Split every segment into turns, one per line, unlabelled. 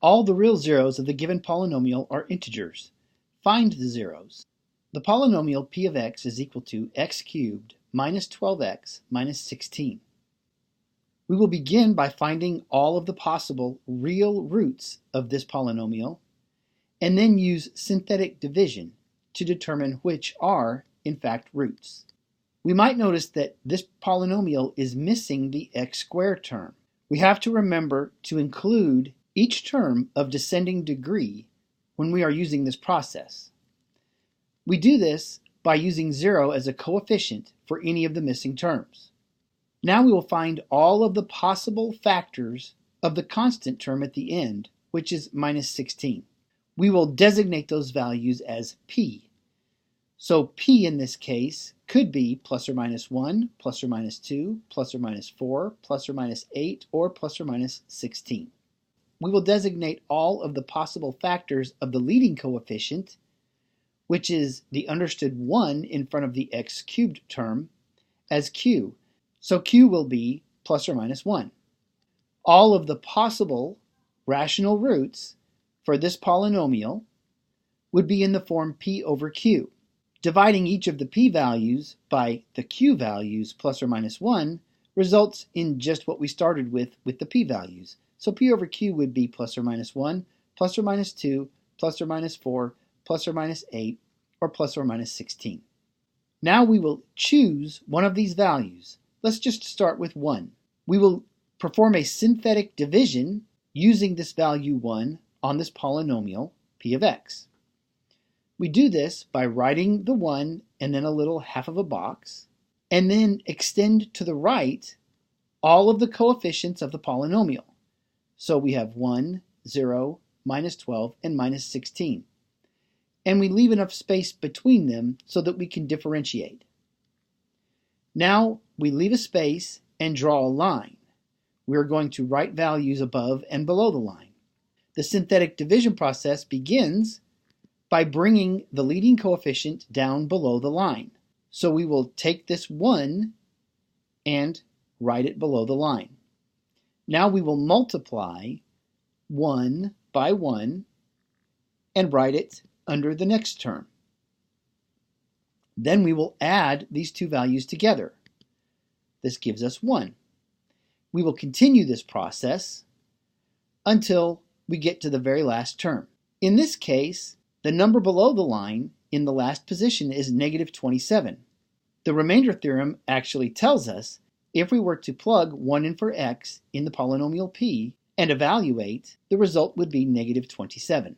All the real zeros of the given polynomial are integers. Find the zeros. The polynomial p of x is equal to x cubed minus 12x minus 16. We will begin by finding all of the possible real roots of this polynomial and then use synthetic division to determine which are, in fact, roots. We might notice that this polynomial is missing the x squared term. We have to remember to include each term of descending degree when we are using this process. We do this by using 0 as a coefficient for any of the missing terms. Now we will find all of the possible factors of the constant term at the end, which is minus 16. We will designate those values as p. So p in this case could be plus or minus 1, plus or minus 2, plus or minus 4, plus or minus 8, or plus or minus 16. We will designate all of the possible factors of the leading coefficient, which is the understood 1 in front of the x cubed term, as q. So q will be plus or minus 1. All of the possible rational roots for this polynomial would be in the form p over q. Dividing each of the p values by the q values plus or minus 1 results in just what we started with the p values. So p over q would be plus or minus 1, plus or minus 2, plus or minus 4, plus or minus 8, or plus or minus 16. Now we will choose one of these values. Let's just start with 1. We will perform a synthetic division using this value 1 on this polynomial p of x. We do this by writing the 1 and then a little half of a box, and then extend to the right all of the coefficients of the polynomial. So we have 1, 0, minus 12, and minus 16. And we leave enough space between them so that we can differentiate. Now we leave a space and draw a line. We're going to write values above and below the line. The synthetic division process begins by bringing the leading coefficient down below the line. So we will take this 1 and write it below the line. Now we will multiply 1 by 1 and write it under the next term. Then we will add these two values together. This gives us 1. We will continue this process until we get to the very last term. In this case, the number below the line in the last position is negative 27. The remainder theorem actually tells us if we were to plug 1 in for x in the polynomial p and evaluate, the result would be negative 27.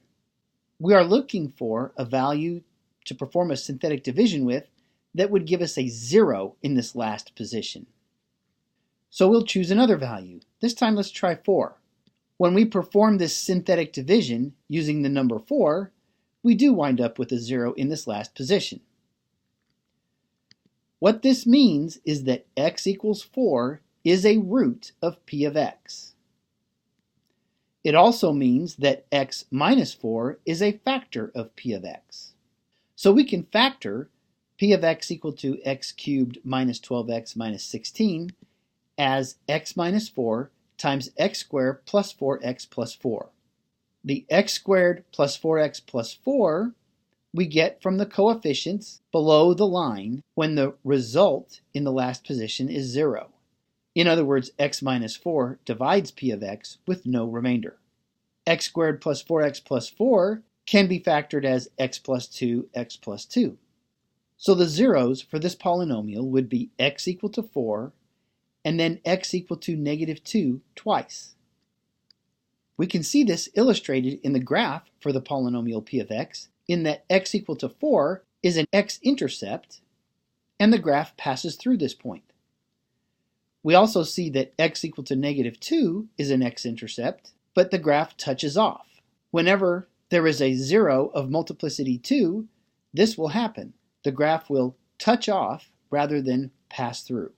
We are looking for a value to perform a synthetic division with that would give us a 0 in this last position. So we'll choose another value. This time let's try 4. When we perform this synthetic division using the number 4, we do wind up with a 0 in this last position. What this means is that x equals 4 is a root of p of x. It also means that x minus 4 is a factor of p of x. So we can factor p of x equal to x cubed minus 12x minus 16 as x minus 4 times x squared plus 4x plus 4. The x squared plus 4x plus 4 we get from the coefficients below the line when the result in the last position is 0. In other words, x minus 4 divides p of x with no remainder. X squared plus 4x plus 4 can be factored as x plus 2, x plus 2. So the zeros for this polynomial would be x equal to 4 and then x equal to negative 2 twice. We can see this illustrated in the graph for the polynomial p of x in that x equal to 4 is an x-intercept and the graph passes through this point. We also see that x equal to negative 2 is an x-intercept, but the graph touches off. Whenever there is a 0 of multiplicity 2, this will happen. The graph will touch off rather than pass through.